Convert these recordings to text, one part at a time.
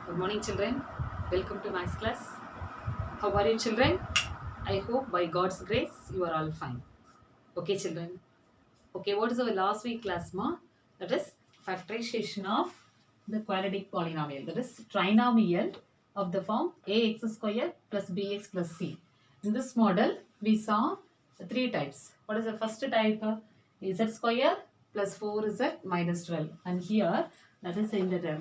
Good morning, children. Welcome to Maths class. How are you, children? I hope by God's grace you are all fine. Okay, children. Okay, what is our last week class, ma? That is factorization of the quadratic polynomial. That is trinomial of the form ax square plus bx plus c. In this model, we saw three types. What is the first type? Z square plus 4z minus 12. And here, that is in the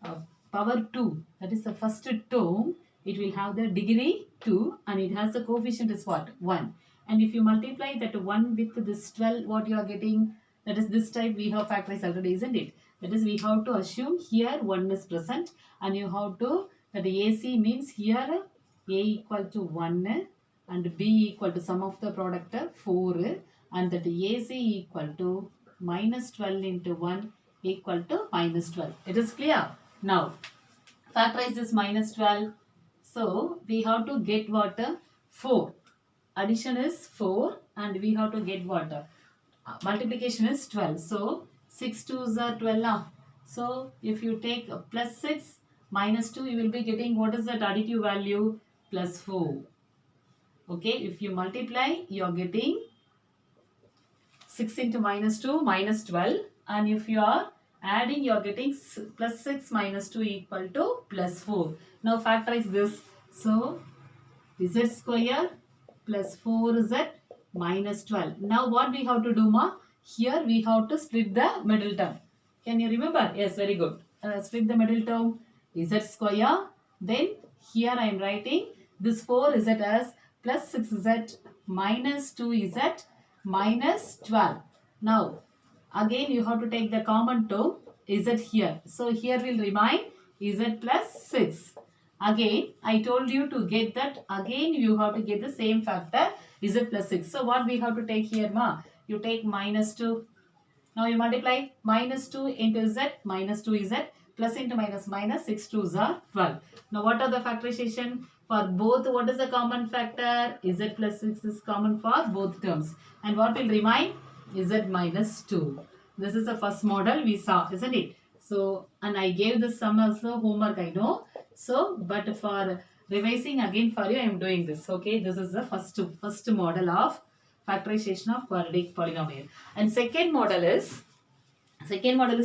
uh, power 2. That is the first term. It will have the degree 2 and it has the coefficient is what? 1. And if you multiply that 1 with this 12, what you are getting? That is this type we have factorized already, isn't it? That is we have to assume here 1 is present and you have to, that AC means here A equal to 1 and B equal to sum of the product 4 and that AC equal to minus 12 into 1 equal to minus 12. It is clear? Now, factorize this minus 12. So, we have to get what? 4. Addition is 4 and we have to get what? Multiplication is 12. So, 6 2s are 12. So, if you take plus 6 minus 2, you will be getting what is that additive value? Plus 4. Okay, if you multiply, you are getting 6 into minus 2 minus 12 and if you are adding you are getting plus 6 minus 2 equal to plus 4. Now factorize this. So z square plus 4z minus 12. Now what we have to do, ma? Here we have to split the middle term. Can you remember? Yes, very good. Split the middle term z square. Then here I am writing this 4z as plus 6z minus 2z minus 12. Now again you have to take the common term z here. So here will remain z plus 6. Again, I told you to get that. Again, you have to get the same factor z plus 6. So, what we have to take here, ma? You take minus 2. Now, you multiply minus 2 into z minus 2 z plus into minus minus 6 2s are 12. Now, what are the factorization? For both, what is the common factor? Z plus 6 is common for both terms. And what will remain? Z minus 2. This is the first model we saw, isn't it? So, and I gave this sum as the homework, I know. So, but for revising again for you, I am doing this. Okay, this is the first model of factorization of quadratic polynomial. And second model is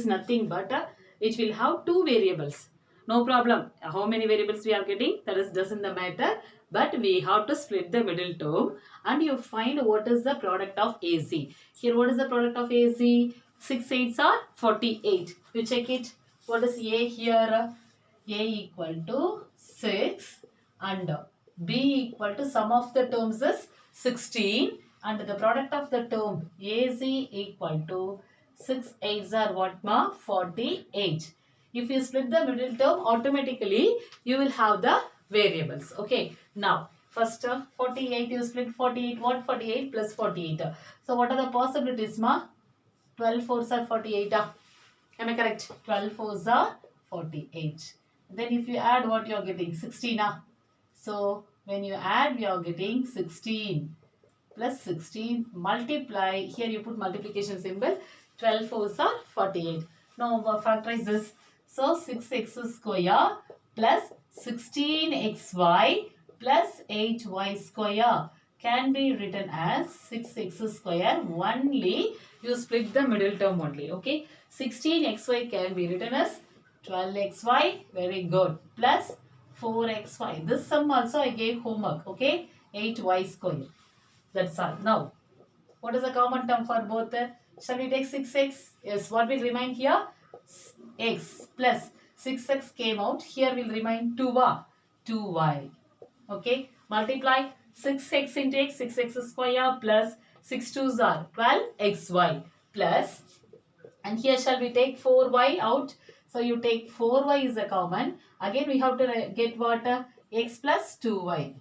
nothing but it will have two variables. No problem. How many variables we are getting? That is doesn't matter. But we have to split the middle term and you find what is the product of AC. Here, what is the product of AC? 6 8s are 48. You check it. What is A here? A equal to 6 and B equal to sum of the terms is 16 and the product of the term AC equal to 6 8s are what, ma? 48. If you split the middle term, automatically you will have the variables. Okay. Now, first 48 you split 48. What 48 plus 48? So, what are the possibilities, ma? 12 4s are 48. Am I correct? 12 4s are 48. Then if you add what you are getting? 16. So when you add we are getting 16 plus 16 multiply. Here you put multiplication symbol. 12 4s are 48. Now factorize this. So 6x square plus 16xy plus 8y square can be written as 6x square only. You split the middle term only. Okay. 16xy can be written as 12xy, very good, plus 4xy. This sum also I gave homework, okay, 8y square. That's all. Now, what is the common term for both? Shall we take 6x? Yes, what will remain here? X plus 6x came out. Here will remain 2y. Okay, multiply 6x into x, 6x square plus 6 2s are 12xy plus, and here shall we take 4y out. So you take 4y is a common. Again we have to get what? X plus 2y.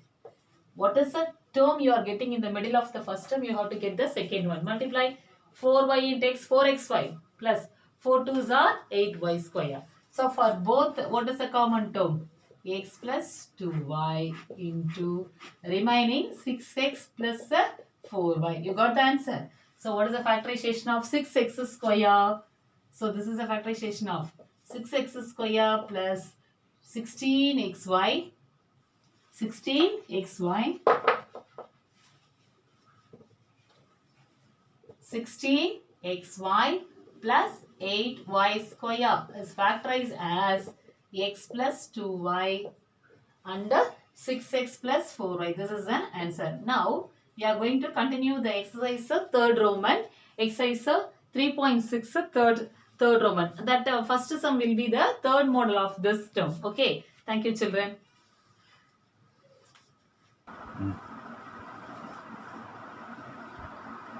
What is the term you are getting in the middle of the first term? You have to get the second one. Multiply 4y into x, 4xy plus 4 2s are 8y square. So for both, what is the common term? X plus 2y into remaining 6x plus 4y. You got the answer. So what is the factorization of 6x square? So this is the factorization of 6x square plus 16xy 16xy 16xy plus 8y square is factorized as x plus 2y and 6x plus 4y. This is the answer. Now, we are going to continue the exercise third Roman. Exercise 3.6 third Roman. That first sum will be the third model of this term. Okay. Thank you, children.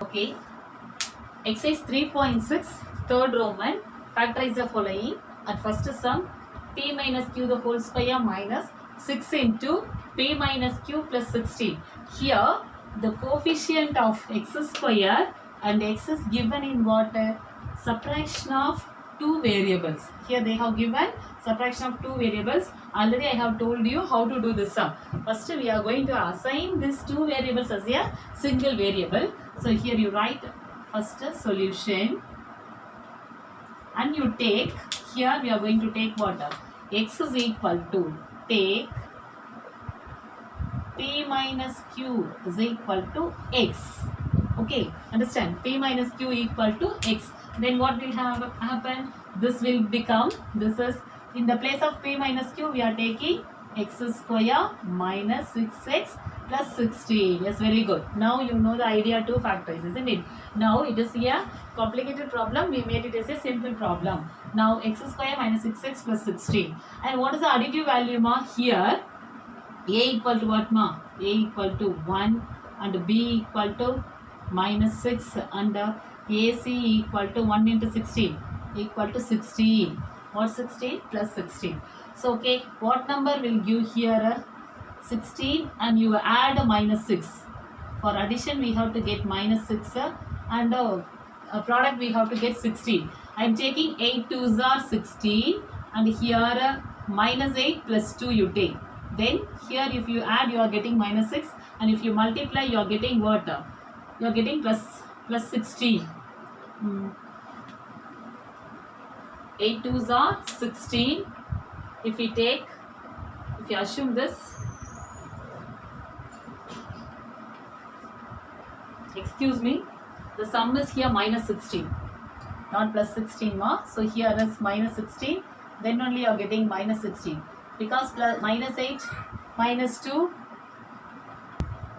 Okay. Exercise 3.6 third Roman. Factorize the following. At first sum, p minus q the whole square minus 6 into p minus q plus 16. Here, the coefficient of x square and x is given in what? Subtraction of two variables. Here they have given subtraction of two variables. Already I have told you how to do this sum. First we are going to assign these two variables as a single variable. So here you write first solution and you take, here we are going to take what? X is equal to, take p minus q is equal to x. Okay, understand? P minus q equal to x. Then what will happen? This will become, this is, in the place of p minus q, we are taking x square minus 6x plus 16. Yes, very good. Now you know the idea to factorize, isn't it? Now it is a complicated problem. We made it as a simple problem. Now x square minus 6x plus 16. And what is the additive value, ma? Here, a equal to what, ma? A equal to 1 and b equal to minus 6 and AC equal to 1 into 16 equal to 16. What 16? Plus 16. So, okay, what number will give here 16 and you add a minus 6. For addition, we have to get minus 6 and a product we have to get 16. I am taking 8 2s are 16 and here minus 8 plus 2 you take. Then here if you add you are getting minus 6 and if you multiply you are getting what? You are getting plus 16. 8 2s are 16. If you assume this, excuse me, the sum is here minus 16, not plus 16 ma. So here is minus 16, then only you are getting minus 16 because plus minus 8 minus 2,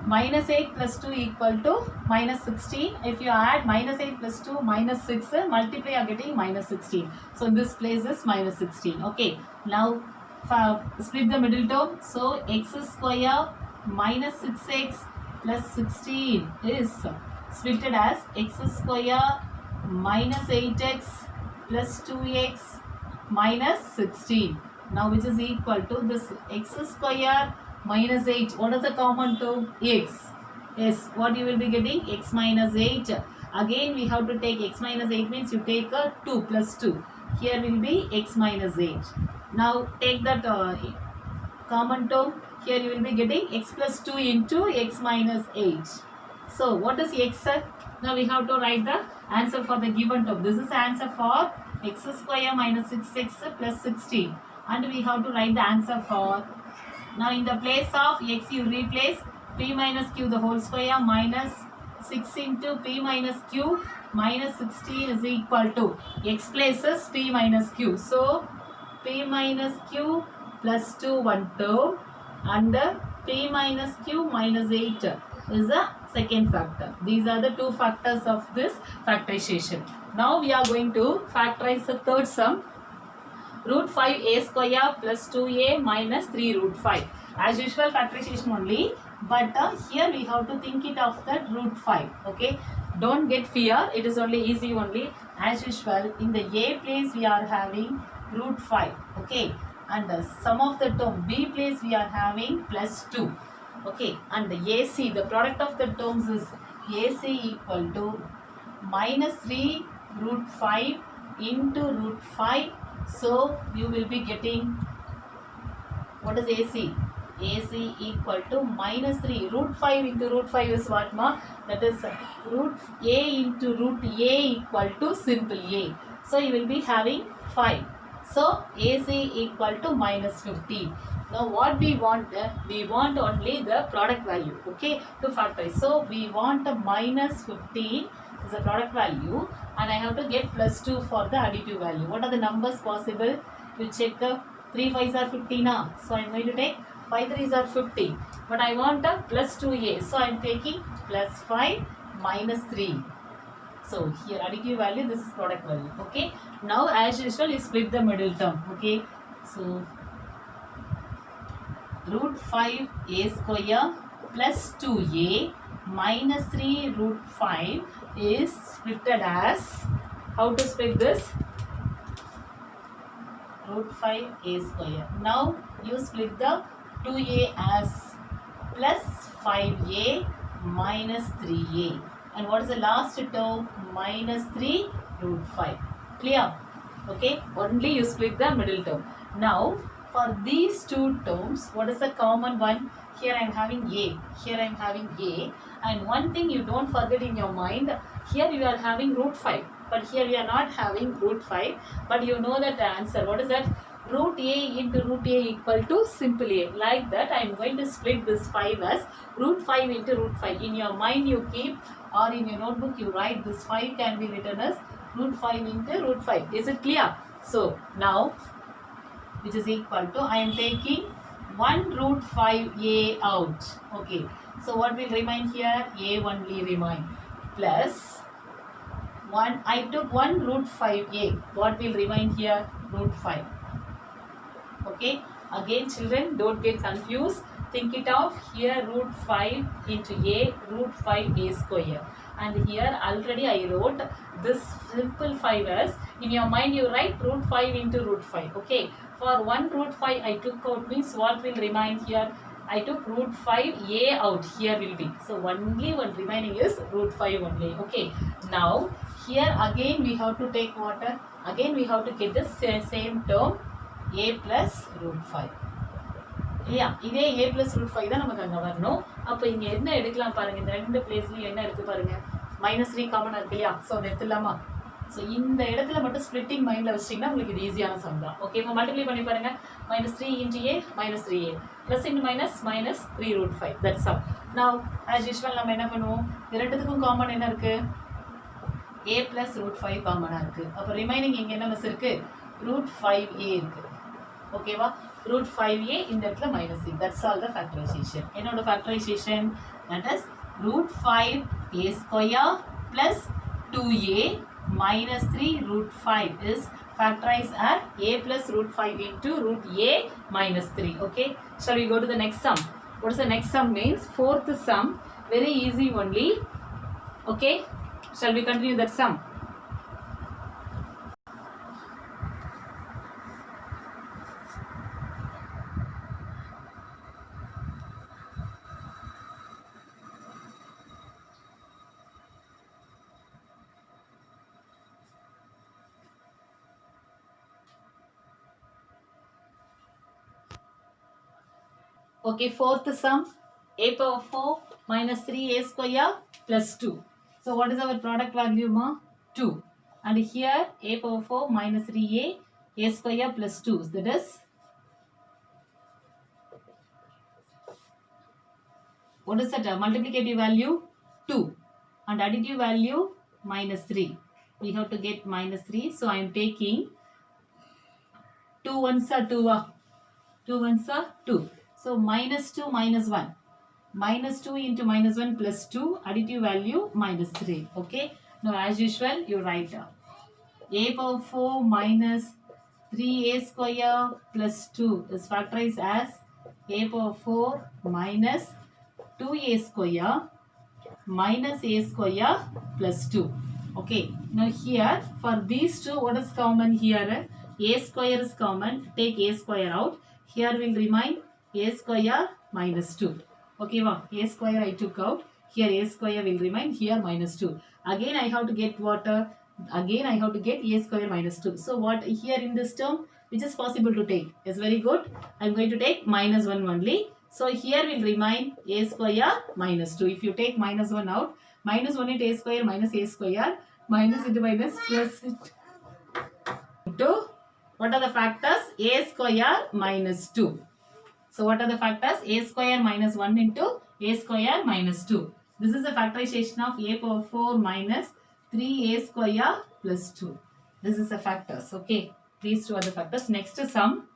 minus 8 plus 2 equal to minus 16. If you add minus 8 plus 2 minus 6, multiply you are getting minus 16. So in this place is minus 16. Okay. Now split the middle term. So x square minus 6x plus 16 is splitted as x square minus 8x plus 2x minus 16. Now which is equal to this x square minus 8. What is the common term? X. Yes, what you will be getting? X minus 8. Again we have to take x minus 8 means you take a 2 plus 2. Here will be x minus 8. Now take that common term. Here you will be getting x plus 2 into x minus 8. So what is x? Now we have to write the answer for the given term. This is the answer for x square minus 6x plus 16. And we have to write the answer for, now in the place of x you replace p minus q the whole square minus 6 into p minus q minus 16 is equal to x places p minus q. So p minus q plus 2 one term and p minus q minus 8 is the second factor. These are the two factors of this factorization. Now we are going to factorize the third sum. Root 5a square plus 2a minus 3 root 5. As usual factorization only, but here we have to think it of that root 5. Okay, don't get fear, it is only easy only. As usual in the a place we are having root 5. Okay, and sum of the term b place we are having plus 2. Okay, and the AC, the product of the terms is AC equal to minus 3 root 5 into root 5. So you will be getting, what is AC? AC equal to minus 3. Root 5 into root 5 is what, ma? That is root A into root A equal to simple A. So you will be having 5. So AC equal to minus 50. Now what we want? We want only the product value, okay, to factorize. So we want a minus 50 is the product value, and I have to get plus 2 for the additive value. What are the numbers possible? You check 3 5s are 50 now. So I am going to take 5 3s are 50. But I want a plus 2a. So I am taking plus 5 minus 3. So here additive value, this is product value. Okay. Now as usual, you split the middle term. Okay. So root 5 a square plus 2a minus 3 root 5 is splitted as, how to split this? Root 5 a square. Now you split the 2a as plus 5a minus 3a. And what is the last term? Minus 3 root 5. Clear? Okay. Only you split the middle term. Now for these two terms, what is the common one? Here I am having a. Here I am having a. And one thing you don't forget in your mind, here you are having root 5. But here we are not having root 5. But you know that answer. What is that? Root a into root a equal to simple a. Like that, I am going to split this 5 as root 5 into root 5. In your mind you keep, or in your notebook you write, this 5 can be written as root 5 into root 5. Is it clear? So now, which is equal to, I am taking 1 root 5a out. Okay. So what will remain here? A only remain. Plus 1, I took 1 root 5a. What will remain here? Root 5. Okay. Again children, don't get confused. Think it of here root 5 into a, root 5 a square. And here already I wrote this simple 5 as, in your mind you write root 5 into root 5. Okay. For 1 root 5 I took out, means what will remain here? I took root 5a out. Here will be. So only one remaining is root 5 only. Okay. Now here again we have to take what? Again we have to get the same term, a plus root 5. இல்லையா, இதே a plus root 5 தான் நமக்கு அங்கே வரணும். அப்போ இங்கே என்ன எடுக்கலாம் பாருங்க, இந்த ரெண்டு பிளேஸ்லையும் என்ன இருக்கு பாருங்க, மைனஸ் 3 காமனாக இருக்கு இல்லையா. ஸோ அதை எடுத்துடலாமா? ஸோ இந்த இடத்துல மட்டும் ஸ்பிளிட்டிங் மைண்டில் வச்சிட்டிங்கன்னா உங்களுக்கு இது ஈஸியான சம் தான். ஓகே, இப்போ மல்டிப்ளை பண்ணி பாருங்க. Minus 3 into a minus 3a plus into minus minus 3 root 5. That sum. Now as usual நம்ம என்ன பண்ணுவோம், இது ரெண்டுத்துக்கும் காமன் என்ன இருக்கு? a plus root 5 காமனாக இருக்குது. அப்போ ரிமைனிங் இங்கே என்ன மிஸ் இருக்குது? root 5a இருக்குது. ஓகேவா? root 5a இந்த இடத்துல minus 3. That's all the factorization. என்னோட factorization, that is root 5a square plus 2a minus 3 root 5 is factorized at a plus root 5 into root a minus 3. Okay. Shall we go to the next sum? What is the next sum means? Fourth sum. Very easy only. Okay. Shall we continue that sum? Okay, fourth sum, a power 4 minus 3a square plus 2. So what is our product value, ma? 2. And here a power 4 minus 3a, a square plus 2. That is, what is that? Multiplicative value 2 and additive value minus 3. We have to get minus 3. So I am taking 2 ones are 2. 2 ones are 2. So minus 2 minus 1. Minus 2 into minus 1 plus 2. Additive value minus 3. Okay. Now as usual you write a power 4 minus 3a square plus 2 is factorized as a power 4 minus 2a square minus a square plus 2. Okay. Now here for these two, what is common here? A square is common. Take a square out. Here will remain a square minus 2. Okay, wow. A square I took out. Here a square will remain. Here minus 2. Again I have to get what? Again I have to get a square minus 2. So what here in this term, which is possible to take? Is very good. I am going to take minus 1 only. So here will remain a square minus 2. If you take minus 1 out, minus 1 into a square minus a square, minus into minus plus into What are the factors? A square minus 2. So what are the factors? A square minus 1 into A square minus 2. This is the factorization of A power 4 minus 3A square plus 2. This is the factors. Okay. These two are the factors. Next sum.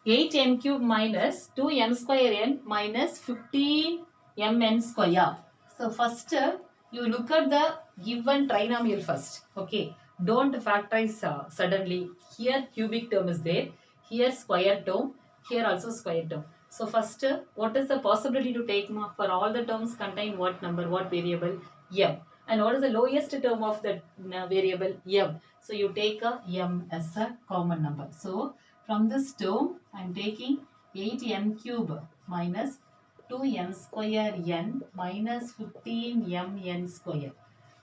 8m cube minus 2m square n minus 15mn square. So first you look at the given trinomial first. Okay. Don't factorize suddenly. Here cubic term is there. Here square term. Here also square term. So first what is the possibility to take for all the terms contain what number, what variable? M. And what is the lowest term of the variable? M. So you take a M as a common number. So from this term, I am taking 8m cube minus 2m square n minus 15mn square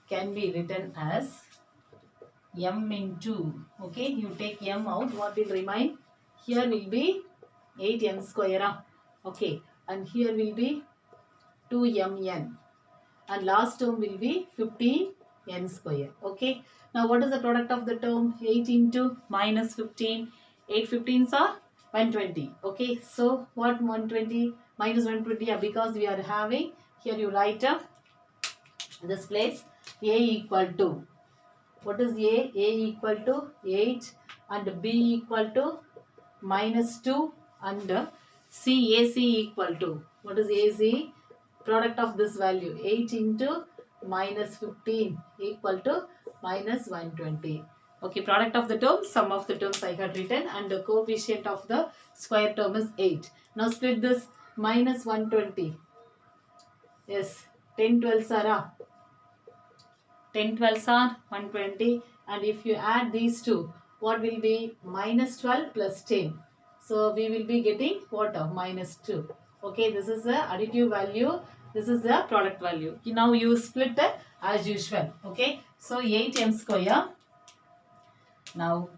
can be written as m into, okay, you take m out, what will remain? Here will be 8m square, okay, and here will be 2mn and last term will be 15n square, okay. Now what is the product of the term? 8 into minus 15, 8 15s are 120, okay. So what 120 minus 120, because we are having, here you write this place a equal to, what is a? A equal to 8 and b equal to minus 2 and c, ac equal to, what is ac? Product of this value 8 into minus 15 equal to minus 120. Okay, product of the terms, sum of the terms I had written, and the coefficient of the square term is 8. Now split this minus 120. Yes, 10 12s are 10 12s are 120, and if you add these two, what will be? Minus 12 plus 10. So we will be getting what? Minus 2. Okay, this is the additive value. This is the product value. Now you split it as usual. Okay, so 8m square. Now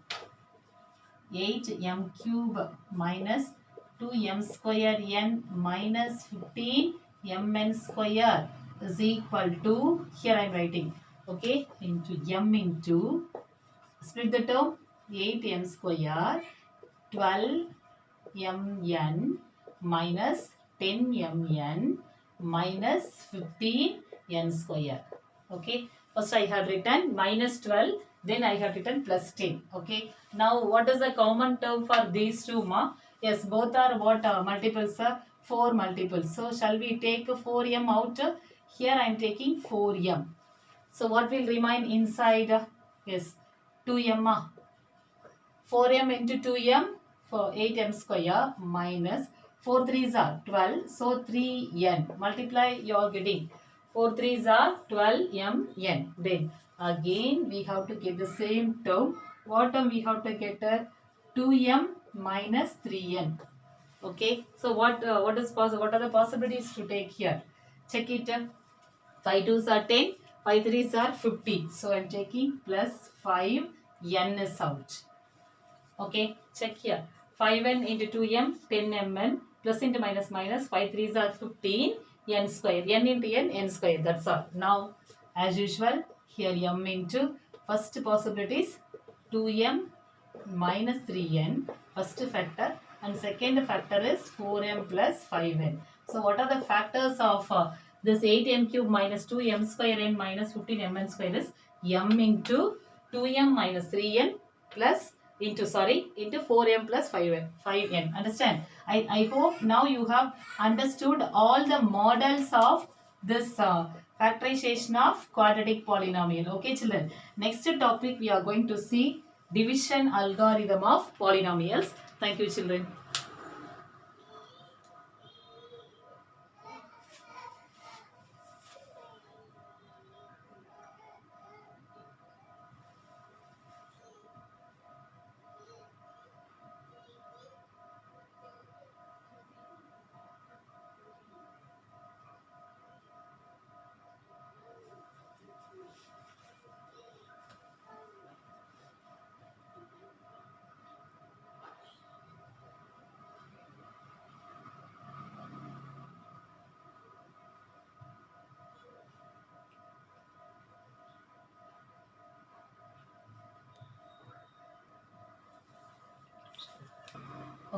8m cube minus 2m square n minus 15mn square is equal to, here I am writing, okay, into m into, split the term, 8m square 12mn minus 10mn minus 15n square. Okay, first I have written minus 12, then I have written plus 10. Okay, now what is the common term for these two, ma? Yes, both are what multiples? 4 multiples. So shall we take 4m out? Here I am taking 4m. So what will remain inside? Yes, 2m. 4m into 2m for 8m square minus 4 3s are 12. So 3n. Multiply, you are getting 4 3s are 12mn. Then again we have to get the same term. What term we have to get? 2m minus 3n. Okay. So what is possible? What are the possibilities to take here? Check it. 5 2s are 10. 5 3s are 15. So I am taking plus 5n is out. Okay, check here. 5n into 2m, 10mn, plus into minus minus, 5 3s are 15, n square. N into n square. That's all. Now, as usual, here m into, first possibility is 2m minus 3n, first factor, and second factor is 4m plus 5n. So, what are the factors of this 8m cube minus 2m square n minus 15mn square is m into 2m minus 3n plus into 4m plus 5n. Understand? I hope now you have understood all the models of this factorization of quadratic polynomial. Okay, children. Next topic we are going to see division algorithm of polynomials. Thank you, children.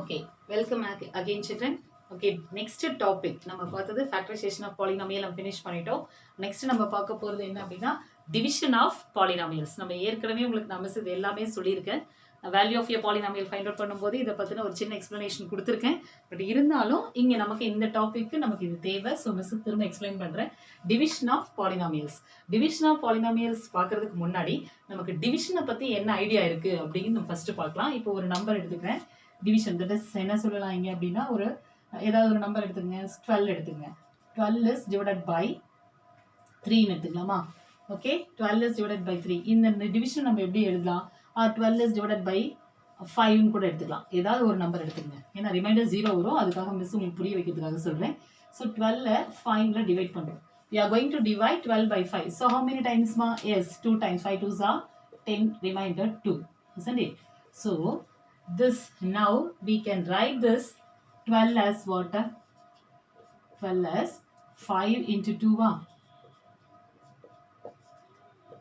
Okay, welcome again children. Okay, next topic நம்ம பார்த்தது factorization of polynomial நம்ம finish பண்ணிட்டோம். next நம்ம பார்க்க போறது என்ன அப்படின்னா division of polynomials. நம்ம ஏற்கனவே உங்களுக்கு நான் இது எல்லாமே சொல்லியிருக்கேன். Value of a polynomial find out பண்ணும்போது இதை பற்றின ஒரு சின்ன எக்ஸ்ப்ளனேஷன் கொடுத்துருக்கேன். பட் இருந்தாலும் இங்கே நமக்கு இந்த டாபிக்கு நமக்கு இது தேவை. ஸோ மிஸ் திரும்ப எக்ஸ்பிளைன் பண்ணுறேன். Division of polynomials. Division of polynomials பார்க்கறதுக்கு முன்னாடி நமக்கு டிவிஷனை பற்றி என்ன ஐடியா இருக்குது அப்படின்னு நம்ம ஃபஸ்ட்டு பார்க்கலாம். இப்போ ஒரு நம்பர் எடுத்துக்கிறேன். டிவிஷன் தட் இஸ் என்ன சொல்லலாம் இங்கே அப்படின்னா ஒரு ஏதாவது ஒரு நம்பர் எடுத்துக்கங்க. 12 எடுத்துக்கங்க. 12 இஸ் டிவைடட் பை 3ன்னு எடுத்துக்கலாமா? Okay, 12 is divided by 3. இந்த டிவிஷன் நம்ம எப்படி எழுதலாம்? 12 is divided by 5 கூட எடுத்துக்கலாம். ஏதாவது ஒரு நம்பர் எடுத்துக்கங்க. ஏன்னா ரிமைண்டர் 0 வரும். அதுக்காக மிஸ் உங்களுக்கு புரிய வைக்கிறதுக்காக சொல்றேன். So 12 5ல டிவைட் பண்றோம். We are going to divide 12 by 5. So how many times ma? Yes, 2 times. 5 2s are 10, remainder 2. Isn't it? So this now we can write this 12 as what? 12 as 5 into 2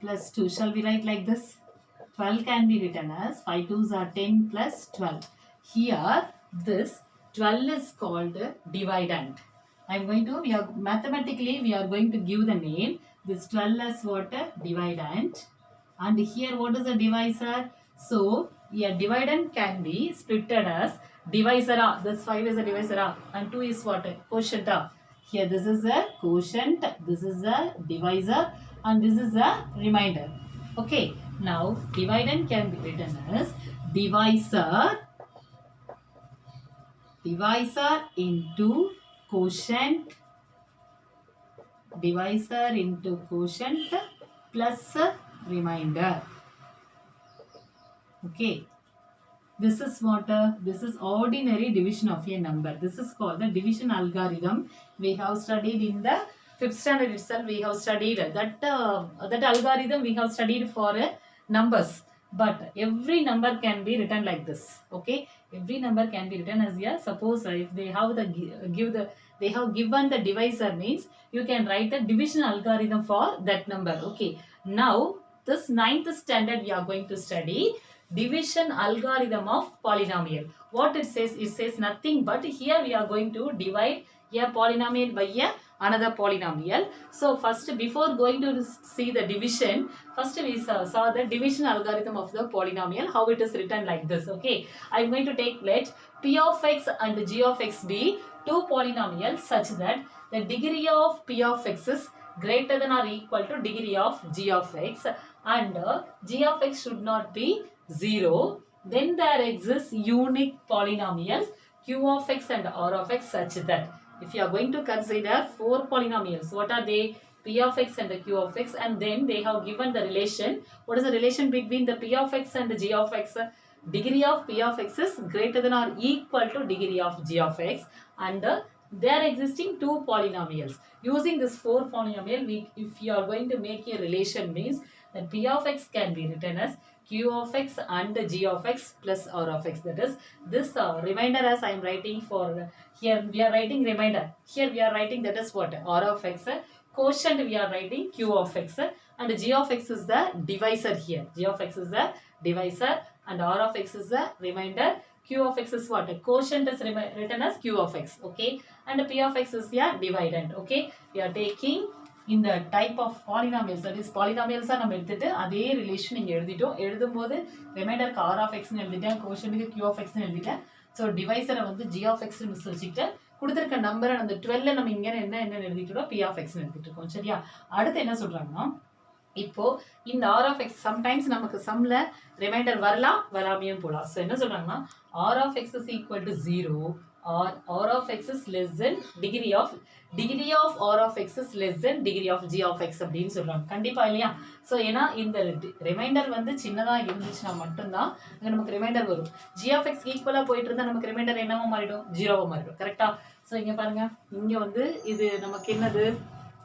plus 2. Shall we write like this? 12 can be written as 5 2s are 10 plus 12. Here this 12 is called dividend. I am going to, mathematically we are going to give the name. This 12 as what? Dividend. And here what is the divisor? So a dividend can be splitted as divisor. This 5 is a divisor and 2 is what? Quotient. Here this is a quotient, this is a divisor and this is a remainder. Okay. Now, dividend can be written as divisor into quotient, divisor into quotient plus remainder. Okay, this is what? This is ordinary division of a number. This is called the division algorithm. We have studied in the 5th standard itself. We have studied that algorithm. We have studied for numbers, but every number can be written like this. Okay, every number can be written as a, suppose if they have they have given the divisor means you can write the division algorithm for that number. Okay, now this 9th standard we are going to study division algorithm of polynomial. What it says nothing but here we are going to divide a polynomial by another polynomial. So first, before going to see the division, first we saw the division algorithm of the polynomial, how it is written like this. Okay, I am going to take let p of x and g of x be two polynomials such that the degree of p of x is greater than or equal to degree of g of x and g of x should not be 0. Then there exists unique polynomials q of x and r of x such that if you are going to consider 4 polynomials, what are they? P of x and the q of x, and then they have given the relation. What is the relation between the p of x and the g of x? Degree of p of x is greater than or equal to degree of g of x, and they are existing 2 polynomials. Using this 4 polynomial, if you are going to make a relation means that p of x can be written as q of x and g of x plus r of x. That is this remainder as I am writing for here we are writing remainder. Here we are writing that is what? R of x. Quotient we are writing q of x and g of x is the divisor here. G of x is the divisor and r of x is the remainder. Q of x is what? Quotient is written as q of x. Okay, and p of x is the dividend. Okay, we are taking in the type of polynomials, that is polynomials நம்ம எடுத்துட்டு அதே relation இங்க எழுதிட்டோம். எழுதும்போது ரிமைண்டருக்கு r of x ன்னு எழுதிட்டேன், quotientக்கு q of x ன்னு எழுதிட்டேன். ஸோ டிவைசரை வந்து g of x மிஸ் வச்சுக்கிட்டேன். கொடுத்துருக்க நம்பரை அந்த 12 நம்ம இங்கே என்ன எழுதிட்டோம்? p of x ன்னு எழுதிட்டு இருக்கோம். சரியா? அடுத்து என்ன சொல்றாங்கன்னா இப்போ இந்த r of x sometimes நமக்கு சம்ல ரிமைண்டர் வரலாம் வராமையும் போலாம். ஸோ என்ன சொல்றாங்கன்னா r of x is equal to 0 or r of x is less than degree of r of x is less than degree of g of x அப்படின்னு சொல்றாங்க. கண்டிப்பா இல்லையா? So ஏன்னா இந்த ரிமைண்டர் வந்து சின்னதா இருந்துச்சுன்னா மட்டும்தான் அங்க நமக்கு ரிமைண்டர் வரும். g of x ஈக்குவலா போயிட்டு இருந்தா நமக்கு ரிமைண்டர் என்னவா மாறிடும்? 0வா மாறிடும். கரெக்டா? ஸோ இங்க பாருங்க, இங்க வந்து இது நமக்கு என்னது?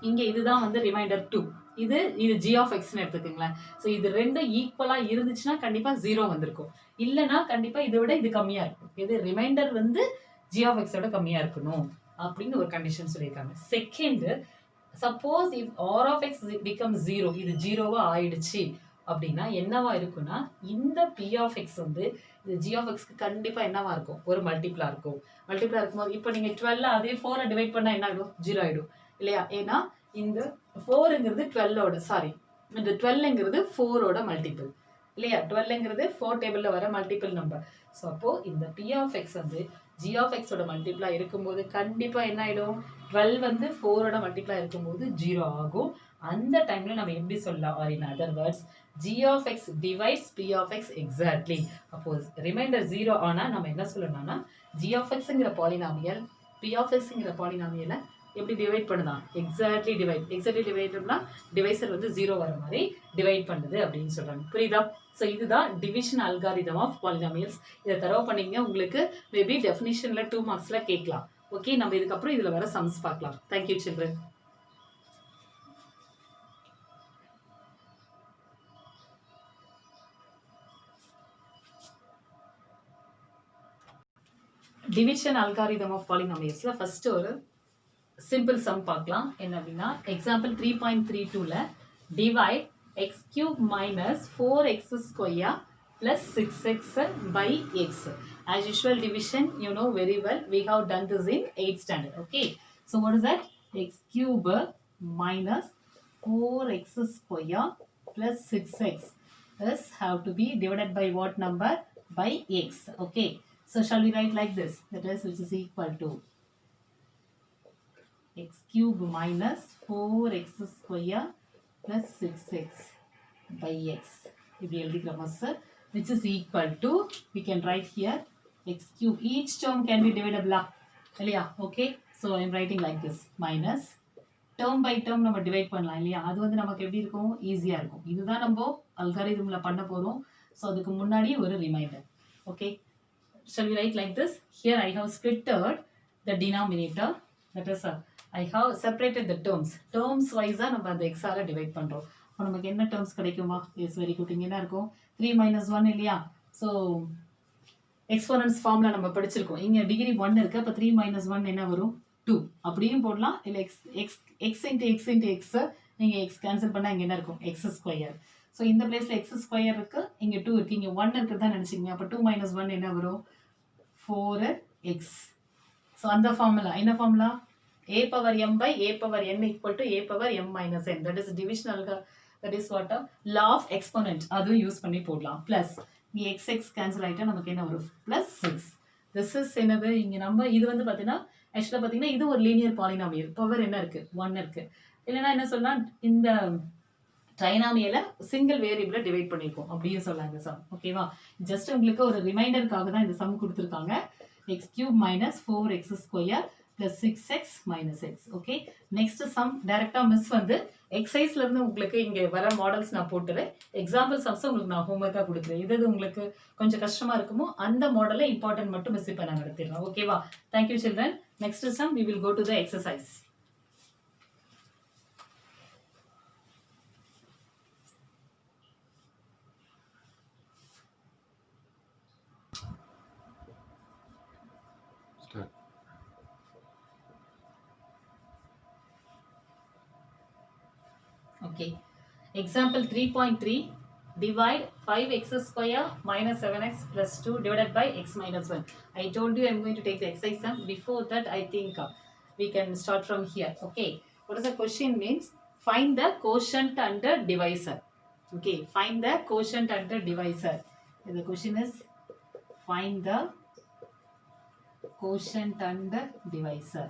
இங்க இதுதான் வந்து ரிமைண்டர் 2. இது g of x ன்னு எடுத்துக்கங்களேன். ஸோ இது ரெண்டும் ஈக்குவலா இருந்துச்சுன்னா கண்டிப்பா 0 வந்திருக்கும். இல்லைன்னா கண்டிப்பா இதை விட இது கம்மியா இருக்கும். இது ரிமைண்டர் வந்து g of x விட கம்மியா இருக்கணும் அப்படின்னு ஒரு கண்டிஷன் சொல்லியிருக்காங்க. Second, suppose if r of x becomes 0, இது 0வா ஆயிடுச்சு அப்படின்னா என்னவா இருக்குன்னா இந்த p of x வந்து இந்த g of x க்கு கண்டிப்பா என்னவா இருக்கும், ஒரு மல்டிபிளா இருக்கும். மல்டிபிளா இருக்கும்போது இப்போ நீங்க 12 அதே 4 டிவைட் பண்ணா என்ன ஆயிடும், 0 ஆயிடும் இல்லையா? ஏன்னா இந்த 4ங்கிறது 12ஓட சாரி இந்த 12ங்கிறது 4ஓட மல்டிபிள் இல்லையா? 12ங்கிறது 4 டேபிள்ல வர மல்டிபிள் நம்பர். ஸோ அப்போ இந்த p of x வந்து g of x ஓட மல்டிபிளா இருக்கும்போது கண்டிப்பா என்ன ஆயிடும், 12 வந்து 4ஓட மல்டிபிளா இருக்கும்போது 0 ஆகும். அந்த டைம்ல நம்ம எப்படி சொல்லலாம், or in other words g of x divides p of x exactly. அப்போ ரிமைண்டர் 0 ஆனா நம்ம என்ன சொல்லணும்னா g of xங்கிற பாலினாமியல் p of xங்கிற பாலினாமியலை எப்படி டிவைட் பண்ணுதான், எக்ஸாக்ட்லி டிவைட்னா டிவைசர் வந்து 0 வர மாதிரி டிவைட் பண்ணுது அப்படின்னு சொல்றாங்க. புரியுதா? ஸோ இதுதான் டிவிஷன் அல்காரிதம் ஆஃப் பாலினாமியல்ஸ். இதை தரவு பண்ணீங்க உங்களுக்கு மேபி டெஃபினிஷன்ல 2 மார்க்ஸ்ல கேட்கலாம். ஓகே, நம்ம இதுக்கப்புறம் இதுல வர சம்ஸ் பார்க்கலாம். Thank you children. Division algorithm of பாலினாமியல்ஸ்ல ஃபர்ஸ்ட் ஒரு சிம்பிள் சம் பார்க்கலாம். என்ன அப்படின்னா எக்ஸாம்பிள் 3.32ல divide x cube minus 4x square plus 6x by x. As usual division, you know very well, we have done this in 8th standard. Okay, so what is that? X cube minus 4x square plus 6x is have to be divided by what number? By x. Okay, so shall we write like this? That is, which is equal to x cube minus 4x square plus 6x by x. இப்படி எழுதிக்கிறோமா sir? Which is equal to, we can write here x cube. Each term can be dividable. இல்லையா? Okay, so I am writing like this minus term by term நம்ம divide பண்ணலாம் இல்லையா? அது வந்து நமக்கு எப்படி இருக்கும், ஈஸியா இருக்கும். இதுதான் நம்ம அல்காரிதம்ல பண்ண போறோம். ஸோ அதுக்கு முன்னாடி ஒரு reminder. Okay, shall we write like this? Here I have splitted the denominator. That is, I have separated the terms. Terms wise நம்ம அந்த x ஆல டிவைட் பண்றோம். இப்போ நமக்கு என்ன டேர்ம்ஸ் கிடைக்குமா? Yes, very good. இங்கே என்ன இருக்கும், 3 - 1 இல்லையா? ஸோ எக்ஸ்போனன்ட்ஸ் ஃபார்ம்ல நம்ம படிச்சிருக்கோம். இங்கே டிகிரி 1 இருக்கு. அப்போ 3 - 1 என்ன வரும், 2 அப்படியும் போடலாம். இல்லை எக்ஸ் இன்ட்டு எக்ஸ் நீங்கள் எக்ஸ் கேன்சல் பண்ணால் இங்கே என்ன இருக்கும், எக்ஸ் ஸ்கொயர். ஸோ இந்த பிளேஸில் எக்ஸ் ஸ்கொயர் இருக்கு, இங்கே 2 இருக்கு, இங்கே 1 இருக்குதான் நினச்சிங்க. அப்போ 2 - 1 என்ன வரும், 4x. ஸோ அந்த ஃபார்முலா என்ன formula, a power m by a power n equal to a power m minus n. That is divisional. That is what a law of exponent. அதுவும் யூஸ் பண்ணி போடலாம். பிளஸ் இங்கே x கேன்சல் ஆகிட்டா நமக்கு என்ன வரும், பிளஸ் 6. திஸ் இஸ் என்னது, இங்கே நம்ம இது வந்து பார்த்தீங்கன்னா ஆக்சுவலாக பார்த்தீங்கன்னா இது ஒரு லீனியர் பாலினாமியல். பவர் என்ன இருக்கு, 1 இருக்கு. இல்லைன்னா என்ன சொல்லலாம், இந்த ட்ரைனாமியலை சிங்கிள் வேரியபிளை டிவைட் பண்ணியிருக்கோம் அப்படியும் சொல்லலாம் இந்த சம். ஓகேவா? ஜஸ்ட் உங்களுக்கு ஒரு ரிமைண்டருக்காக தான் இந்த சம் கொடுத்துருக்காங்க. X cube minus 4x square plus 6x minus x. Okay, next sum டைரக்டா மிஸ் வந்து எக்ஸசைஸ்ல இருந்து உங்களுக்கு இங்க வர மாடல்ஸ் நான் போட்டுறேன். எக்ஸாம்பிள் சம்ஸ் உங்களுக்கு நான் ஹோம்வொர்க்கா கொடுக்குறேன். எது உங்களுக்கு கொஞ்சம் கஷ்டமா இருக்குமோ அந்த மாடலை இம்பார்ட்டன்ட் மட்டும் மிஸ் இப்ப நான் நடத்திடுறேன். ஓகேவா? Thank you children. Next sum we will go to the exercise. Okay, example 3.3, divide 5x square minus 7x plus 2 divided by x minus 1. I told you I am going to take the exercise sum. Before that, I think we can start from here. Okay, what is the question means? Find the quotient and the divisor. Okay, find the quotient and the divisor. The question is find the quotient and the divisor